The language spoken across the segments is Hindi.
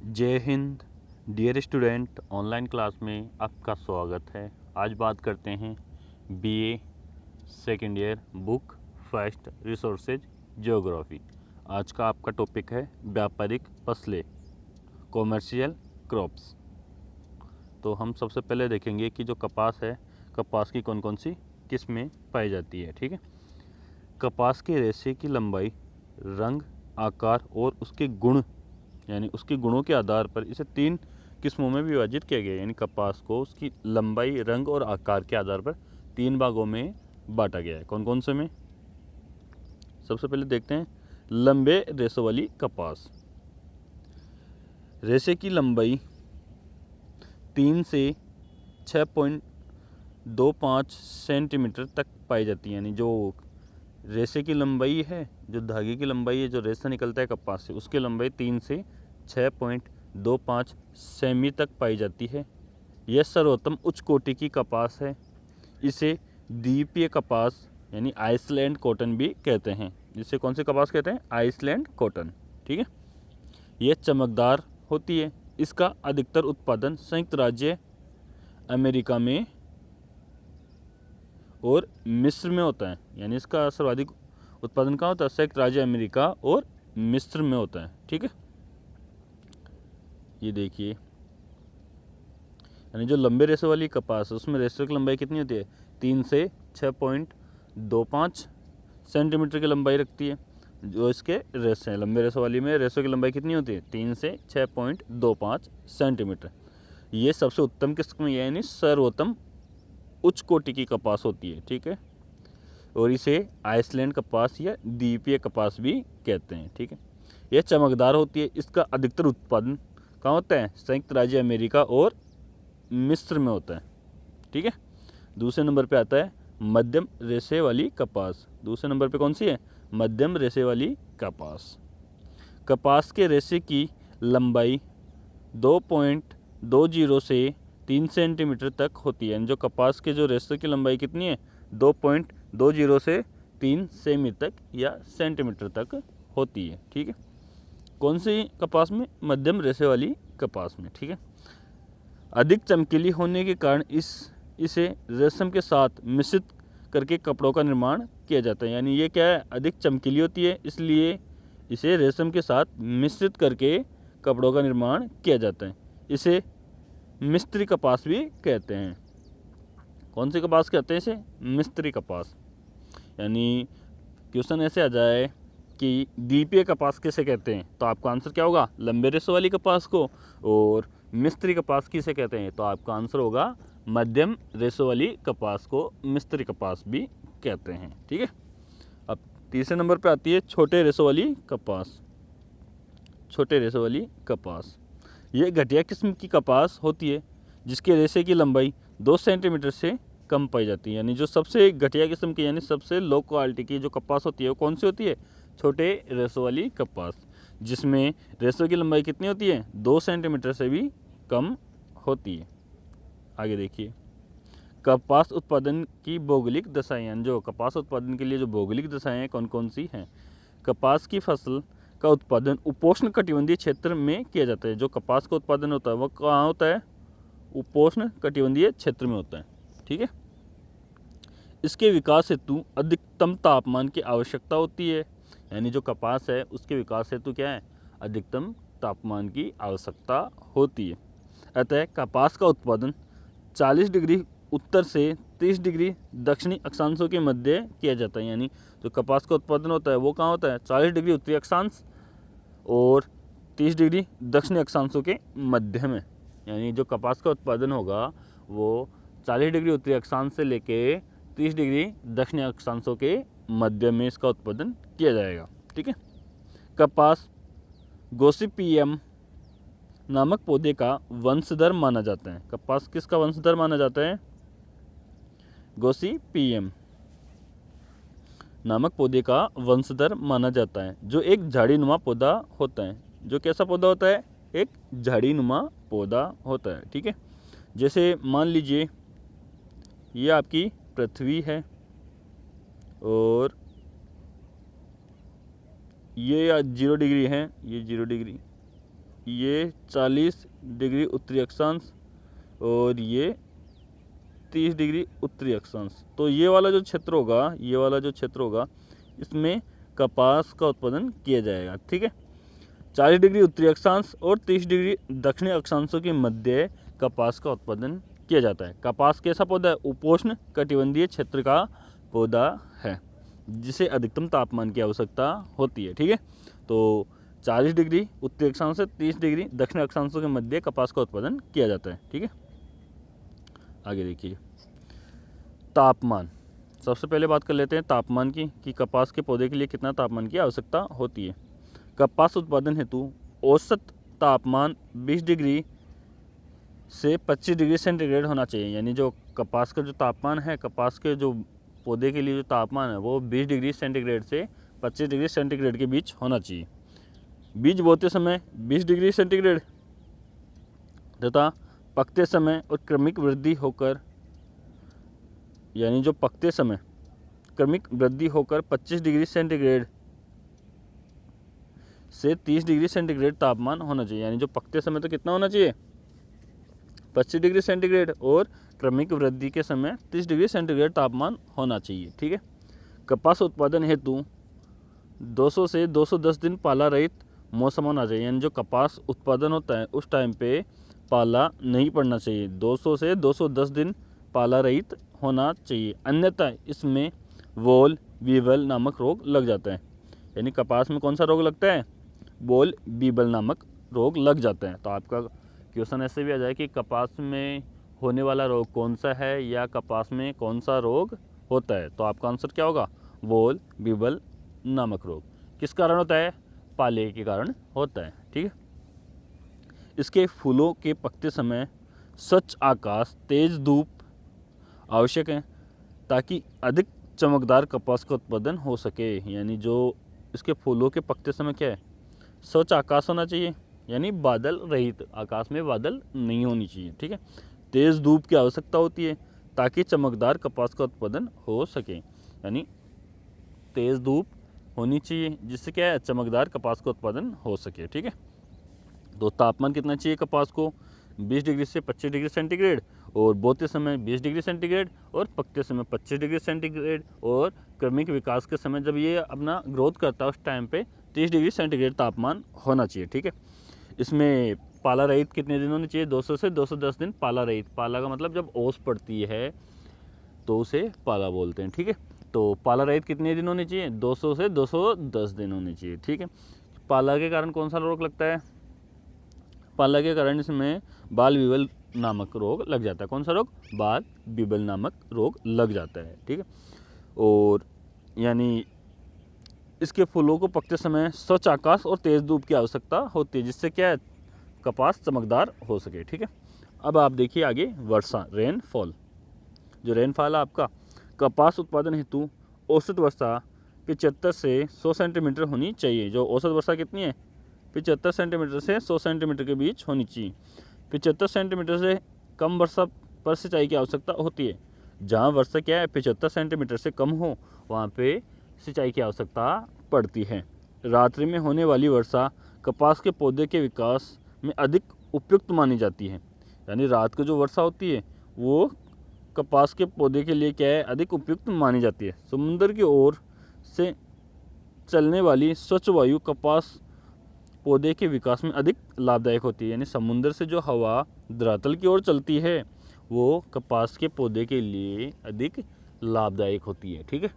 जय Hind. Dear student, online class में आपका स्वागत है। आज बात करते हैं BA second year book first resources geography. आज का आपका टॉपिक है व्यापारिक फसलें, कॉमर्शियल क्रॉप्स। तो हम सबसे पहले देखेंगे कि जो कपास है, कपास की कौन कौन सी किस्में पाई जाती है। ठीक है। कपास के रेशे की लंबाई, रंग, आकार और उसके गुण यानी उसके गुणों के आधार पर इसे 3 किस्मों में विभाजित किया गया है। यानी कपास को उसकी लंबाई, रंग और आकार के आधार पर 3 भागों में बांटा गया है। कौन कौन से में? सबसे पहले देखते हैं लंबे रेशों वाली कपास। रेशे की लंबाई 3 से 6.25 सेंटीमीटर तक पाई जाती है। यानी जो रेशे की लंबाई है, जो धागे की लंबाई है, जो रेशा निकलता है कपास से, उसकी लंबाई 3 से 6.25 सेमी तक पाई जाती है। यह सर्वोत्तम उच्च कोटि की कपास है। इसे द्वीपीय कपास यानी आइसलैंड कॉटन भी कहते हैं। जिसे कौन सी कपास कहते हैं? Island cotton. ठीक है। यह चमकदार होती है। इसका अधिकतर उत्पादन संयुक्त राज्य अमेरिका में और मिस्र में होता है। यानी इसका सर्वाधिक उत्पादन कहाँ होता है? संयुक्त राज्य अमेरिका और मिस्र में होता है। ठीक है। ये देखिए, यानी जो लंबे रेशे वाली कपास है उसमें रेशे की लंबाई कितनी होती है? 3 से 6.25 सेंटीमीटर की लंबाई रखती है। जो इसके रेशे हैं, लंबे रेशे वाली में रेशे की लंबाई कितनी होती है? 3 से 6.25 सेंटीमीटर। ये सबसे उत्तम किस्म यानी सर्वोत्तम उच्च कोटि की कपास होती है। ठीक है। और इसे आइसलैंड कपास या द्वीपीय कपास भी कहते हैं। ठीक है। यह चमकदार होती है। इसका अधिकतर उत्पादन कहाँ होता है? संयुक्त राज्य अमेरिका और मिस्र में होता है। ठीक है। दूसरे नंबर पे आता है मध्यम रेशे वाली कपास। दूसरे नंबर पे कौन सी है? मध्यम रेशे वाली कपास। कपास के रेशे की लंबाई 2.20 से 3 सेंटीमीटर तक होती है। जो कपास के जो रेशे की लंबाई कितनी है? 2.20 से 3 सेमी तक या सेंटीमीटर तक होती है। ठीक है। कौन सी कपास में? मध्यम रेशे वाली कपास में। ठीक है। अधिक चमकीली होने के कारण इसे रेशम के साथ मिश्रित करके कपड़ों का निर्माण किया जाता है। यानी ये क्या है? अधिक चमकीली होती है, इसलिए इसे रेशम के साथ मिश्रित करके कपड़ों का निर्माण किया जाता है। इसे मिस्त्री कपास भी कहते हैं। कौन सी कपास कहते हैं इसे? मिस्त्री कपास। यानी क्वेश्चन ऐसे आ जाए कि द्वीपीय कपास किसे कहते हैं, तो आपका आंसर क्या होगा? लंबे रेशों वाली कपास को। और मिस्त्री कपास किसे कहते हैं, तो आपका आंसर होगा मध्यम रेशों वाली कपास को मिस्त्री कपास भी कहते हैं। ठीक है। अब तीसरे नंबर पे आती है छोटे रेशों वाली कपास। छोटे रेशों वाली कपास ये घटिया किस्म की कपास होती है जिसके रेशे की लंबाई 2 सेंटीमीटर से कम पाई जाती है। यानी जो सबसे घटिया किस्म की यानी सबसे लो क्वालिटी की जो कपास होती है वो कौन सी होती है? छोटे रेशों वाली कपास, जिसमें रेशों की लंबाई कितनी होती है? 2 सेंटीमीटर से भी कम होती है। आगे देखिए, कपास उत्पादन की भौगोलिक दशाएं। यानी जो कपास उत्पादन के लिए जो भौगोलिक दशाएं हैं कौन कौन सी हैं? कपास की फसल का उत्पादन उपोष्ण कटिबंधीय क्षेत्र में किया जाता है। जो कपास का उत्पादन होता है वो कहाँ होता है? उपोष्ण कटिबंधीय क्षेत्र में होता है। ठीक है। इसके विकास हेतु अधिकतम तापमान की आवश्यकता होती है। यानी जो कपास है उसके विकास हेतु क्या है? अधिकतम तापमान की आवश्यकता होती है। अतः कपास का उत्पादन 40 डिग्री उत्तर से 30 डिग्री दक्षिणी अक्षांशों के मध्य किया जाता है। यानी जो कपास का उत्पादन होता है वो कहाँ होता है? 40 डिग्री उत्तरी अक्षांश और 30 डिग्री दक्षिणी अक्षांशों के मध्य में। यानी जो कपास का उत्पादन होगा वो 40 डिग्री उत्तरी अक्षांश से लेके 30 डिग्री दक्षिणी अक्षांशों के मध्य में इसका उत्पादन किया जाएगा। ठीक है। कपास गोसिपियम नामक पौधे का वंशधर माना जाता है। कपास किसका वंशधर माना जाता है? गोसिपियम नामक पौधे का वंशधर माना जाता है, जो एक झाड़ीनुमा पौधा होता है। जो कैसा पौधा होता है? एक झाड़ीनुमा पौधा होता है। ठीक है। जैसे मान लीजिए ये आपकी पृथ्वी है और ये 0 डिग्री है, ये 0 डिग्री, ये 40 डिग्री उत्तरी अक्षांश और ये 30 डिग्री उत्तरी अक्षांश। तो ये वाला जो क्षेत्र होगा इसमें कपास का उत्पादन किया जाएगा। ठीक है, 40 डिग्री उत्तरी अक्षांश और 30 डिग्री दक्षिणी अक्षांशों के मध्य कपास का उत्पादन किया जाता है। कपास कैसा पौधा है? उपोष्ण कटिबंधीय क्षेत्र का पौधा है जिसे अधिकतम तापमान की आवश्यकता होती है। ठीक है, तो 40 डिग्री उत्तरी अक्षांश से 30 डिग्री दक्षिण अक्षांशों के मध्य कपास का उत्पादन किया जाता है। ठीक है, आगे देखिए तापमान। सबसे पहले बात कर लेते हैं तापमान की कि कपास के पौधे के लिए कितना तापमान की आवश्यकता होती है। कपास उत्पादन हेतु औसत तापमान 20 डिग्री से 25 डिग्री सेंटीग्रेड होना चाहिए। यानी जो कपास का जो तापमान है, कपास के जो पौधे के लिए जो तापमान है वो 20 डिग्री सेंटीग्रेड से 25 डिग्री सेंटीग्रेड के बीच होना चाहिए। बीज बोते समय 20 डिग्री सेंटीग्रेड तथा पकते समय और क्रमिक वृद्धि होकर, यानी जो पकते समय क्रमिक वृद्धि होकर 25 डिग्री सेंटीग्रेड से 30 डिग्री सेंटीग्रेड तापमान होना चाहिए। यानी जो पकते समय तो कितना होना चाहिए? 25 डिग्री सेंटीग्रेड और क्रमिक वृद्धि के समय 30 डिग्री सेंटीग्रेड तापमान होना चाहिए। ठीक है, कपास उत्पादन हेतु 200 से 210 दिन पाला रहित मौसम होना चाहिए। यानी जो कपास उत्पादन होता है उस टाइम पे पाला नहीं पड़ना चाहिए। 200 से 210 दिन पाला रहित होना चाहिए, अन्यथा इसमें वोल बीबल नामक रोग लग जाता है। यानी कपास में कौन सा रोग लगता है? बोल बीबल नामक रोग लग जाता है। तो आपका क्वेश्चन ऐसे भी आ जाए कि कपास में होने वाला रोग कौन सा है या कपास में कौन सा रोग होता है, तो आपका आंसर क्या होगा? बोल बीबल नामक रोग। किस कारण होता है? पाले के कारण होता है। ठीक है, इसके फूलों के पकते समय स्वच्छ आकाश, तेज धूप आवश्यक है ताकि अधिक चमकदार कपास का उत्पादन हो सके। यानी जो इसके फूलों के पकते समय क्या है? स्वच्छ आकाश होना चाहिए, यानी बादल रहित, आकाश में बादल नहीं होनी चाहिए। ठीक है, तेज धूप की आवश्यकता होती है ताकि चमकदार कपास का उत्पादन हो सके। यानी तेज धूप होनी चाहिए जिससे क्या है? चमकदार कपास का उत्पादन हो सके। ठीक है, तो तापमान कितना चाहिए कपास को? 20 डिग्री से 25 डिग्री सेंटीग्रेड और बोते समय 20 डिग्री सेंटीग्रेड और पकते समय 25 डिग्री सेंटीग्रेड और क्रमिक विकास के समय जब ये अपना ग्रोथ करता है उस टाइम पे 30 डिग्री सेंटीग्रेड तापमान होना चाहिए। ठीक है, इसमें पाला रहित कितने दिन होने चाहिए? 200 से 210 दिन पाला रहित। पाला का मतलब जब ओस पड़ती है तो उसे पाला बोलते हैं। ठीक है, तो पाला रहित कितने दिन होने चाहिए? 200 से 210 दिन होने चाहिए। ठीक है, पाला के कारण कौन सा रोग लगता है? पाला के कारण इसमें बाल बीबल नामक रोग लग जाता है। कौन सा रोग? बाल बीबल नामक रोग लग जाता है। ठीक है, और यानी इसके फूलों को पकते समय स्वच्छ आकाश और तेज धूप की आवश्यकता होती है जिससे क्या है? कपास चमकदार हो सके। ठीक है, अब आप देखिए आगे वर्षा, रेनफॉल। जो रेनफॉल है आपका, कपास उत्पादन हेतु औसत वर्षा 75 से 100 सेंटीमीटर होनी चाहिए। जो औसत वर्षा कितनी है? 75 सेंटीमीटर से 100 सेंटीमीटर के बीच होनी चाहिए। 75 सेंटीमीटर से कम वर्षा पर सिंचाई की आवश्यकता होती है। जहाँ वर्षा क्या है 75 सेंटीमीटर से कम हो वहाँ पे सिंचाई की आवश्यकता पड़ती है। रात्रि में होने वाली वर्षा कपास के पौधे के विकास में अधिक उपयुक्त मानी जाती है। यानी रात को जो वर्षा होती है वो कपास के पौधे के लिए क्या है? अधिक उपयुक्त मानी जाती है। समुद्र की ओर से चलने वाली स्वच्छ वायु कपास पौधे के विकास में अधिक लाभदायक होती है। यानी समुद्र से जो हवा धरातल की ओर चलती है वो कपास के पौधे के लिए अधिक लाभदायक होती है। ठीक है,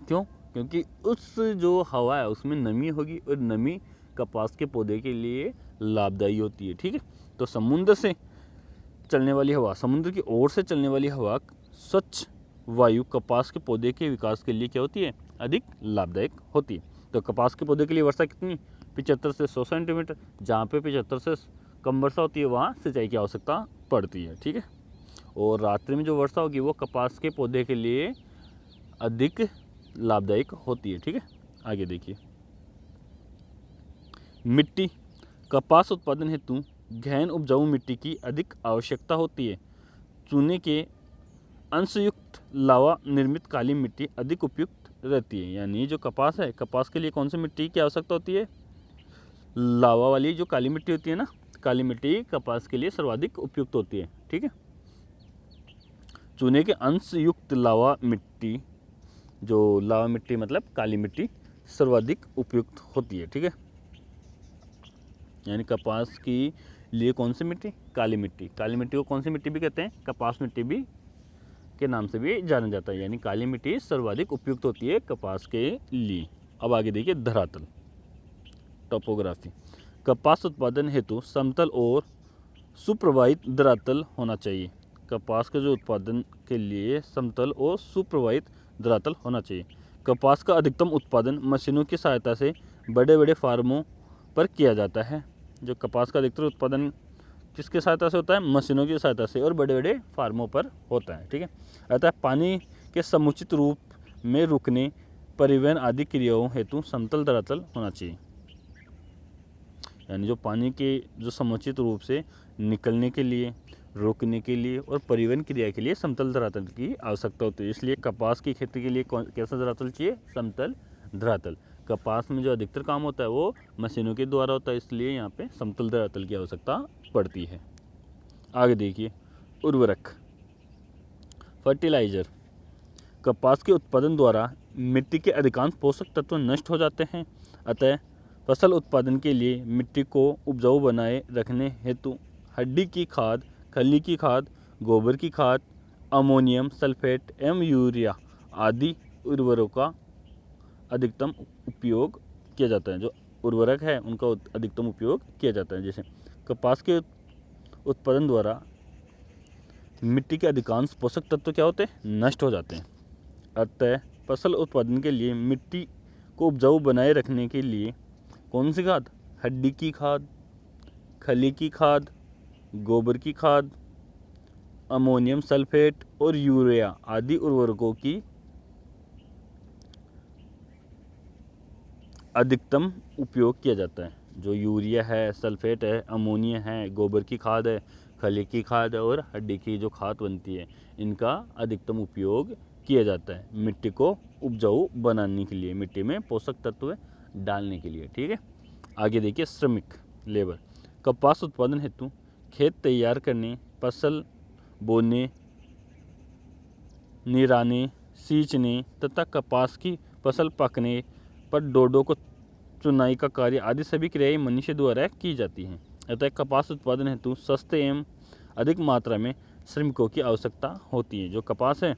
क्यों? क्योंकि उस जो हवा है उसमें नमी होगी और नमी कपास के पौधे के लिए लाभदायी होती है। ठीक है, तो समुद्र से चलने वाली हवा, समुद्र की ओर से चलने वाली हवा, स्वच्छ वायु कपास के पौधे के विकास के लिए क्या होती है? अधिक लाभदायक होती है। तो कपास के पौधे के लिए वर्षा कितनी? 75 से 100 सेंटीमीटर। जहाँ पे 75 से कम वर्षा होती है वहाँ सिंचाई की आवश्यकता पड़ती है। ठीक है, और रात्रि में जो वर्षा होगी वो कपास के पौधे के लिए अधिक लाभदायक होती है। ठीक है, आगे देखिए मिट्टी। कपास उत्पादन हेतु गहन उपजाऊ मिट्टी की अधिक आवश्यकता होती है। चूने के अंशयुक्त लावा निर्मित काली मिट्टी अधिक उपयुक्त रहती है। यानी जो कपास है, कपास के लिए कौन सी मिट्टी की आवश्यकता होती है? लावा वाली जो काली मिट्टी होती है ना, काली मिट्टी कपास के लिए सर्वाधिक उपयुक्त होती है। ठीक है, चूने के अंश युक्त लावा मिट्टी, जो लावा मिट्टी मतलब काली मिट्टी, सर्वाधिक उपयुक्त होती है। ठीक है, यानी कपास की लिए कौन सी मिट्टी? काली मिट्टी। काली मिट्टी को कौन सी मिट्टी भी कहते हैं? कपास मिट्टी भी के नाम से भी जाना जाता है। यानी काली मिट्टी सर्वाधिक उपयुक्त होती है कपास के लिए। अब आगे देखिए धरातल, टोपोग्राफी। कपास उत्पादन हेतु समतल और सुप्रवाहित धरातल होना चाहिए। कपास के जो उत्पादन के लिए समतल और सुप्रवाहित धरातल होना चाहिए। कपास का अधिकतम उत्पादन मशीनों की सहायता से बड़े बड़े फार्मों पर किया जाता है। जो कपास का अधिकतर उत्पादन किसके सहायता से होता है? मशीनों की सहायता से और बड़े बड़े फार्मों पर होता है। ठीक है, अतः पानी के समुचित रूप में रुकने, परिवहन आदि क्रियाओं हेतु समतल धरातल होना चाहिए। यानी जो पानी के जो समुचित रूप से निकलने के लिए, रोकने के लिए और परिवहन क्रिया के लिए समतल धरातल की आवश्यकता होती है। इसलिए कपास की खेती के लिए कैसा धरातल चाहिए? समतल धरातल। कपास में जो अधिकतर काम होता है वो मशीनों के द्वारा होता है, इसलिए यहाँ पे समतल धरातल की आवश्यकता पड़ती है। आगे देखिए उर्वरक, फर्टिलाइजर। कपास के उत्पादन द्वारा मिट्टी के अधिकांश पोषक तत्व नष्ट हो जाते हैं, अतः फसल उत्पादन के लिए मिट्टी को उपजाऊ बनाए रखने हेतु हड्डी की खाद, खली की खाद, गोबर की खाद, अमोनियम सल्फेट एवं यूरिया आदि उर्वरकों का अधिकतम उपयोग किया जाता है। जो उर्वरक है उनका अधिकतम उपयोग किया जाता है। जैसे कपास के उत्पादन द्वारा मिट्टी के अधिकांश पोषक तत्व क्या होते हैं? नष्ट हो जाते हैं, अतः फसल उत्पादन के लिए मिट्टी को उपजाऊ बनाए रखने के लिए कौन सी खाद? हड्डी की खाद, खली की खाद, गोबर की खाद, अमोनियम सल्फेट और यूरिया आदि उर्वरकों की अधिकतम उपयोग किया जाता है। जो यूरिया है, सल्फेट है, अमोनिया है, गोबर की खाद है, खली की खाद है और हड्डी की जो खाद बनती है, इनका अधिकतम उपयोग किया जाता है मिट्टी को उपजाऊ बनाने के लिए, मिट्टी में पोषक तत्व डालने के लिए। ठीक है, आगे देखिए श्रमिक, लेबर। कपास उत्पादन हेतु खेत तैयार करने, फसल बोने, निराने, सींचने तथा कपास की फसल पकने पर डोडों को चुनाई का कार्य आदि सभी क्रियाएं मनुष्य द्वारा की जाती हैं। अतः कपास उत्पादन हेतु सस्ते एवं अधिक मात्रा में श्रमिकों की आवश्यकता होती है। जो कपास है,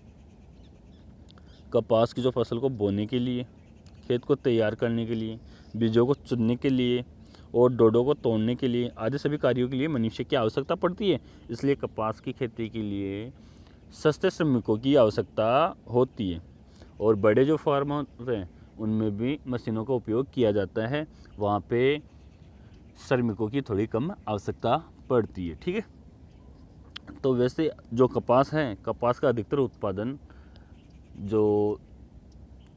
कपास की जो फसल को बोने के लिए, खेत को तैयार करने के लिए, बीजों को चुनने के लिए और डोडों को तोड़ने के लिए आदि सभी कार्यों के लिए मनुष्य की आवश्यकता पड़ती है। इसलिए कपास की खेती के लिए सस्ते श्रमिकों की आवश्यकता होती है। और बड़े जो फार्म होते हैं उनमें भी मशीनों का उपयोग किया जाता है, वहाँ पे श्रमिकों की थोड़ी कम आवश्यकता पड़ती है। ठीक है, तो वैसे जो कपास है, कपास का अधिकतर उत्पादन जो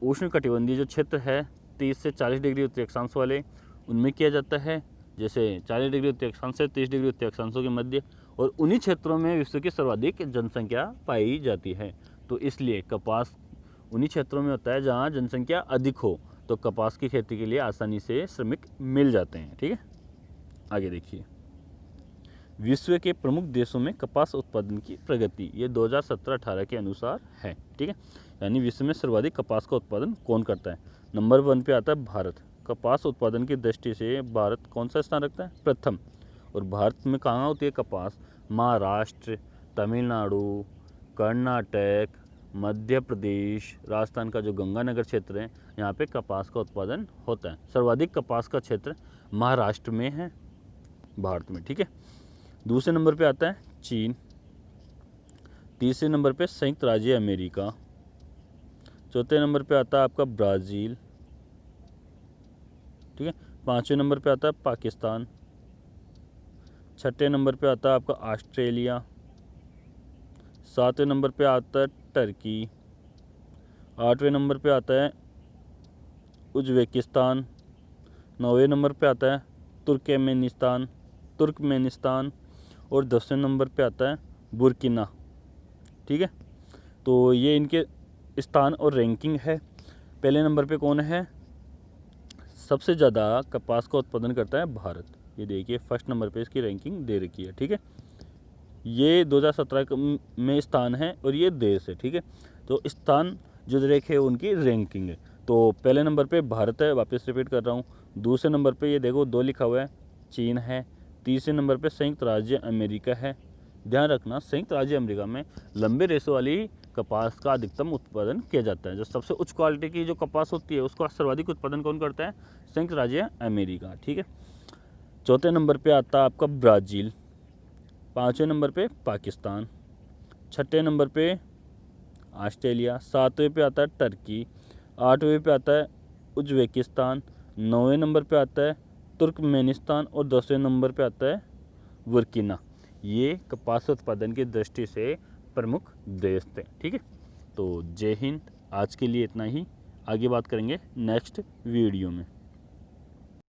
उष्णकटिबंधीय जो क्षेत्र है 30 से 40 डिग्री उत्तरी अक्षांश वाले, उनमें किया जाता है। जैसे 40 डिग्री उत्तरी अक्षांश से 30 डिग्री उत्तरी अक्षांशों के मध्य, और उन्हीं क्षेत्रों में विश्व की सर्वाधिक जनसंख्या पाई जाती है। तो इसलिए कपास उन्हीं क्षेत्रों में होता है जहाँ जनसंख्या अधिक हो, तो कपास की खेती के लिए आसानी से श्रमिक मिल जाते हैं। ठीक है, आगे देखिए विश्व के प्रमुख देशों में कपास उत्पादन की प्रगति, ये 2017-18 के अनुसार है। ठीक है, यानी विश्व में सर्वाधिक कपास का उत्पादन कौन करता है? नंबर 1 पे आता है भारत। कपास उत्पादन की दृष्टि से भारत कौन सा स्थान रखता है? प्रथम। और भारत में कहाँ होती है कपास? महाराष्ट्र, तमिलनाडु, कर्नाटक, मध्य प्रदेश, राजस्थान का जो गंगानगर क्षेत्र है, यहाँ पे कपास का उत्पादन होता है। सर्वाधिक कपास का क्षेत्र महाराष्ट्र में है भारत में। ठीक है, दूसरे नंबर पे आता है चीन, तीसरे नंबर पे संयुक्त राज्य अमेरिका, चौथे नंबर पे आता है आपका ब्राज़ील। ठीक है, पाँचवें नंबर पे आता है पाकिस्तान, छठे नंबर पे आता है आपका ऑस्ट्रेलिया, सातवें नंबर पे आता है टर्की, आठवें नंबर पे आता है उज़्बेकिस्तान, नौवें नंबर पे आता है तुर्कमेनिस्तान और 10वें नंबर पे आता है बुर्किना। ठीक है, तो ये इनके स्थान और रैंकिंग है। पहले नंबर पे कौन है? सबसे ज़्यादा कपास का उत्पादन करता है भारत। ये देखिए फर्स्ट नंबर पे इसकी रैंकिंग दे रखी है, ठीक है। ये 2017 में स्थान है और ये देश है, ठीक है। तो स्थान जो दे रखे उनकी रैंकिंग है। तो पहले नंबर पे भारत है, वापस रिपीट कर रहा हूँ। दूसरे नंबर पे ये देखो 2 लिखा हुआ है, चीन है। तीसरे नंबर पे संयुक्त राज्य अमेरिका है। ध्यान रखना, संयुक्त राज्य अमेरिका में लंबे रेशों वाली कपास का अधिकतम उत्पादन किया जाता है। जो सबसे उच्च क्वालिटी की जो कपास होती है उसका सर्वाधिक उत्पादन कौन करता है? संयुक्त राज्य अमेरिका, ठीक है। चौथे नंबर पे आता है आपका ब्राज़ील। पाँचवें नंबर पे पाकिस्तान। छठे नंबर पे ऑस्ट्रेलिया। सातवें पे आता है टर्की। आठवें पे आता है उज्बेकिस्तान। नौवें नंबर पे आता है तुर्कमेनिस्तान और 10वें नंबर पे आता है बुर्किना। ये कपास उत्पादन की दृष्टि से प्रमुख देश थे, ठीक है। तो जय हिंद। आज के लिए इतना ही, आगे बात करेंगे नेक्स्ट वीडियो में।